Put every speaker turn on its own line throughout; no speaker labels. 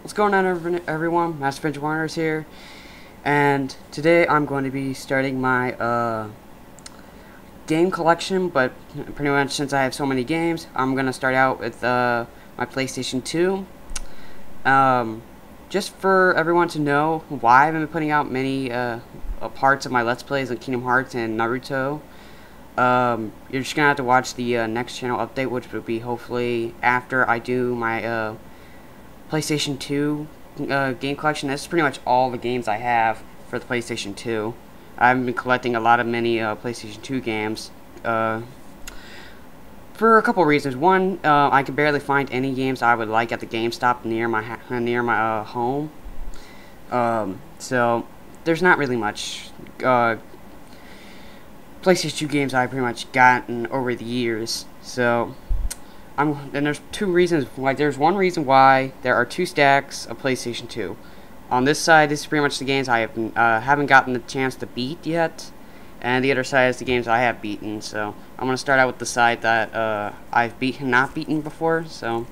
What's going on, everyone? Master Finch Warner's here, and today I'm going to be starting my game collection. But pretty much since I have so many games, I'm going to start out with my PlayStation 2. Just for everyone to know why I've been putting out many parts of my Let's Plays on Kingdom Hearts and Naruto. You're just gonna have to watch the next channel update, which will be hopefully after I do my PlayStation 2 game collection. That's pretty much all the games I have for the PlayStation 2. I've been collecting a lot of many PlayStation 2 games for a couple reasons. One, I can barely find any games I would like at the GameStop near my home. So there's not really much PlayStation 2 games I've pretty much gotten over the years. So and there's two reasons. Like, there's one reason why there are two stacks of PlayStation 2. On this side, this is pretty much the games I haven't gotten the chance to beat yet, and the other side is the games I have beaten. So I'm gonna start out with the side that I've not beaten before. So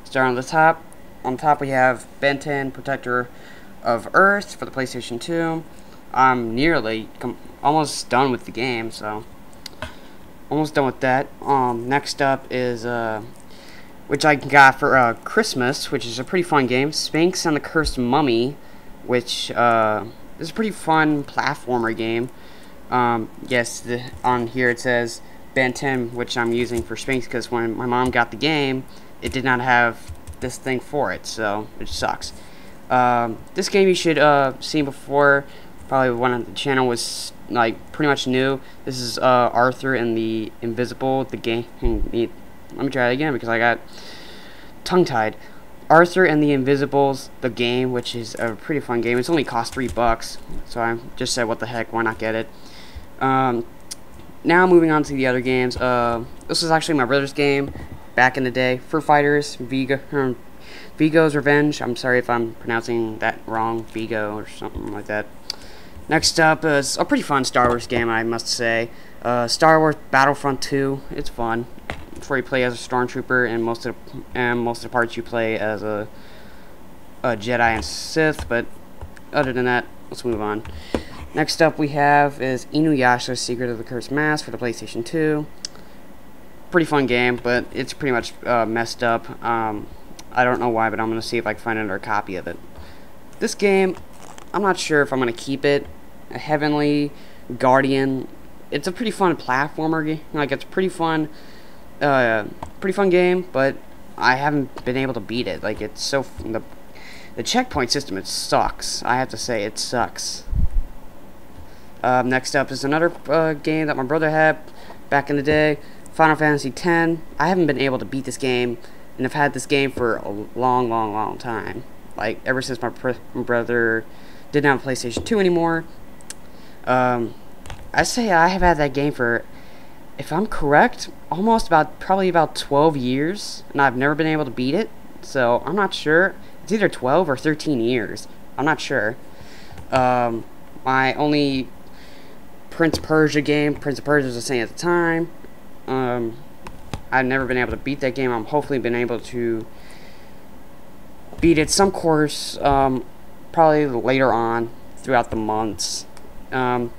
start on the top. On top we have Ben 10 Protector of Earth for the PlayStation 2. I'm nearly almost done with the game, so almost done with that. Next up is which I got for Christmas, which is a pretty fun game, Sphinx and the Cursed Mummy, which is a pretty fun platformer game. Yes, on here it says Ben 10, which I'm using for Sphinx because when my mom got the game, it did not have this thing for it, so it sucks. This game you should seen before. Probably when the channel was like pretty much new. This is Arthur and the Invisible, the game. Let me try it again because I got tongue-tied. Arthur and the Invisibles, the game, which is a pretty fun game. It's only cost $3, so I just said, what the heck, why not get it? Now moving on to the other games. This was actually my brother's game back in the day. Fur Fighters, Vigo's Revenge. I'm sorry if I'm pronouncing that wrong, Vigo or something like that. Next up is a pretty fun Star Wars game, I must say. Star Wars Battlefront 2. It's fun. Before you play as a stormtrooper, and most of the parts you play as a Jedi and Sith. But other than that, let's move on. Next up we have is Inuyasha: Secret of the Cursed Mask for the PlayStation 2. Pretty fun game, but it's pretty much messed up. I don't know why, but I'm gonna see if I can find another copy of it. This game, I'm not sure if I'm gonna keep it. A Heavenly Guardian. It's a pretty fun platformer game. Like, it's pretty fun game, but I haven't been able to beat it. Like, it's so the checkpoint system, it sucks. I have to say, it sucks. Next up is another game that my brother had back in the day, Final Fantasy X. I haven't been able to beat this game, and I've had this game for a long time. Like, ever since my brother didn't have a PlayStation 2 anymore. I say I have had that game for, if I'm correct, probably about 12 years, and I've never been able to beat it. So I'm not sure. It's either 12 or 13 years. I'm not sure. My only Prince of Persia game, Prince of Persia was the same at the time. I've never been able to beat that game. I'm hopefully been able to beat it some course, probably later on throughout the months.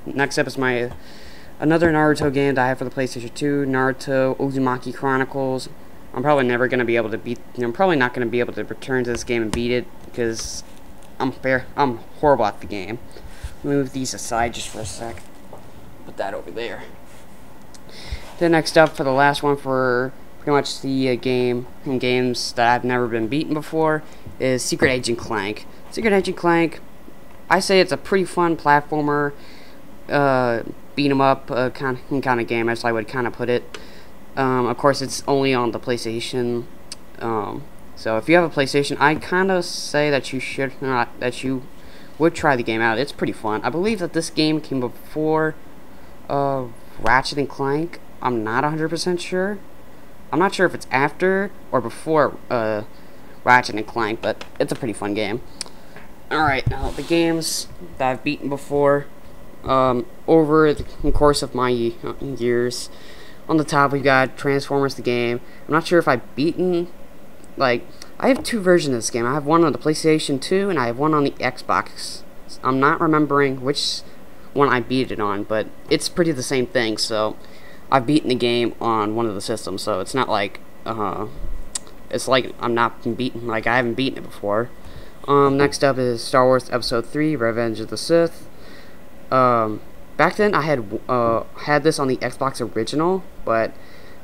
Next up is another Naruto game that I have for the PlayStation 2, Naruto Uzumaki Chronicles. I'm probably never going to be able to beat. I'm probably not going to be able to return to this game and beat it because I'm horrible at the game. Move these aside just for a sec. Put that over there. Then next up, for the last one for pretty much the games that I've never been beaten before, is Secret Agent Clank. Secret Agent Clank, I say it's a pretty fun platformer, beat 'em up kind of game, as I would kind of put it. Of course, it's only on the PlayStation. So if you have a PlayStation, I kind of say that you would try the game out. It's pretty fun. I believe that this game came before Ratchet and Clank. I'm not 100% sure. I'm not sure if it's after or before Ratchet and Clank, but it's a pretty fun game. Alright, now the games that I've beaten before, over the course of my years. On the top, we've got Transformers the game. I'm not sure if I've beaten, like, I have two versions of this game. I have one on the PlayStation 2 and I have one on the Xbox. I'm not remembering which one I beat it on, but it's pretty the same thing. So I've beaten the game on one of the systems, so it's not like it's like I'm not beaten, like I haven't beaten it before. Next up is Star Wars Episode 3: Revenge of the Sith. Back then I had this on the Xbox original, but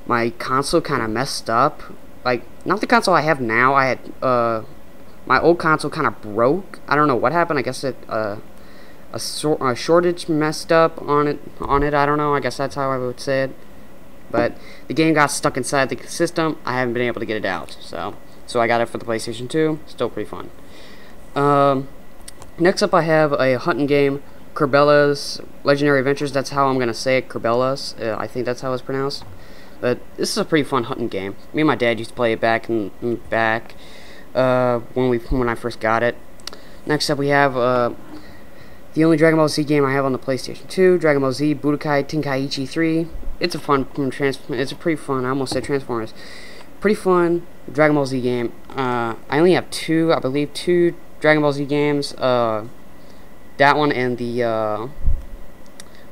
my console kind of messed up. Like, not the console I have now. I had my old console kind of broke. I don't know what happened. I guess a shortage messed up on it. I don't know. I guess that's how I would say it. But the game got stuck inside the system. I haven't been able to get it out. So I got it for the PlayStation 2. Still pretty fun. Next up I have a hunting game, Kerbella's Legendary Adventures. That's how I'm gonna say it, Kerbella's. I think that's how it's pronounced. But this is a pretty fun hunting game. Me and my dad used to play it back when I first got it. Next up we have the only Dragon Ball Z game I have on the PlayStation 2, Dragon Ball Z Budokai Tenkaichi 3. It's a fun it's a pretty fun. I almost said Transformers. Pretty fun Dragon Ball Z game. I only have two Dragon Ball Z games. That one and the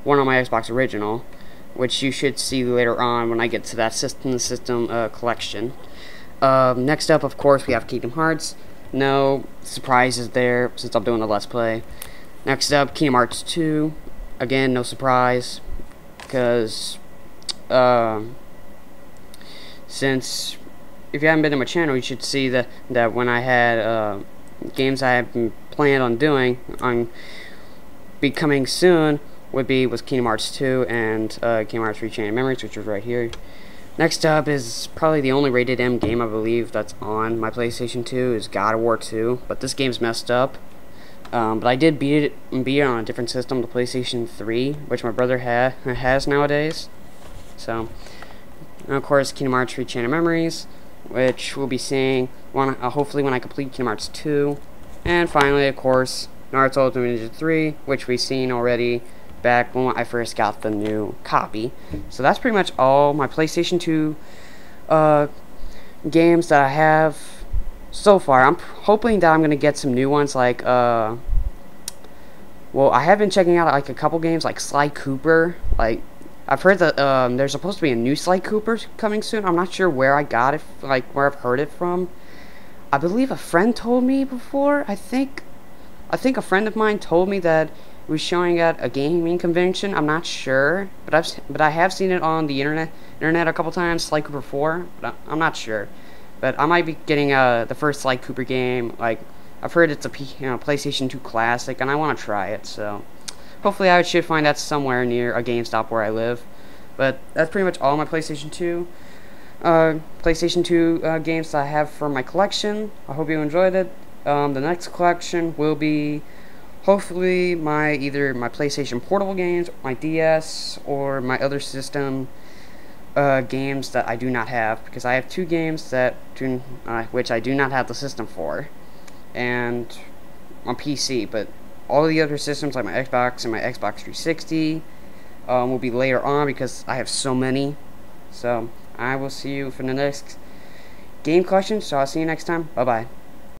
one on my Xbox original, which you should see later on when I get to that system collection. Next up, of course, we have Kingdom Hearts. No surprises there since I'm doing a Let's Play. Next up, Kingdom Hearts 2. Again, no surprise, because since if you haven't been to my channel, you should see that when I had games I have been planned on doing on becoming soon was Kingdom Hearts 2 and Kingdom Hearts 3 Chain of Memories, which is right here. Next up is probably the only rated M game I believe that's on my PlayStation 2 is God of War 2, but this game's messed up. But I did beat it on a different system, the PlayStation 3, which my brother has nowadays. So, and of course, Kingdom Hearts 3 Chain of Memories, which we'll be seeing hopefully when I complete Kingdom Hearts 2. And finally, of course, Naruto Ultimate Ninja 3, which we've seen already back when I first got the new copy. So that's pretty much all my PlayStation 2 games that I have so far. I'm hoping that I'm going to get some new ones like, well, I have been checking out like a couple games like Sly Cooper. Like, I've heard that there's supposed to be a new Sly Cooper coming soon. I'm not sure where I got it, like where I've heard it from. I believe a friend told me before. I think a friend of mine told me that it was showing at a gaming convention. I'm not sure, but I have seen it on the internet a couple times. Sly Cooper 4, but I'm not sure. But I might be getting the first Sly Cooper game. Like, I've heard it's a PlayStation 2 classic, and I want to try it. So hopefully I should find that somewhere near a GameStop where I live. But that's pretty much all my PlayStation 2 games that I have for my collection. I hope you enjoyed it. The next collection will be hopefully either my PlayStation Portable games, my DS, or my other system games that I do not have, because I have two games which I do not have the system for, and on PC. But all the other systems like my Xbox and my Xbox 360 will be later on because I have so many. So I will see you for the next game collection. So I'll see you next time. Bye bye.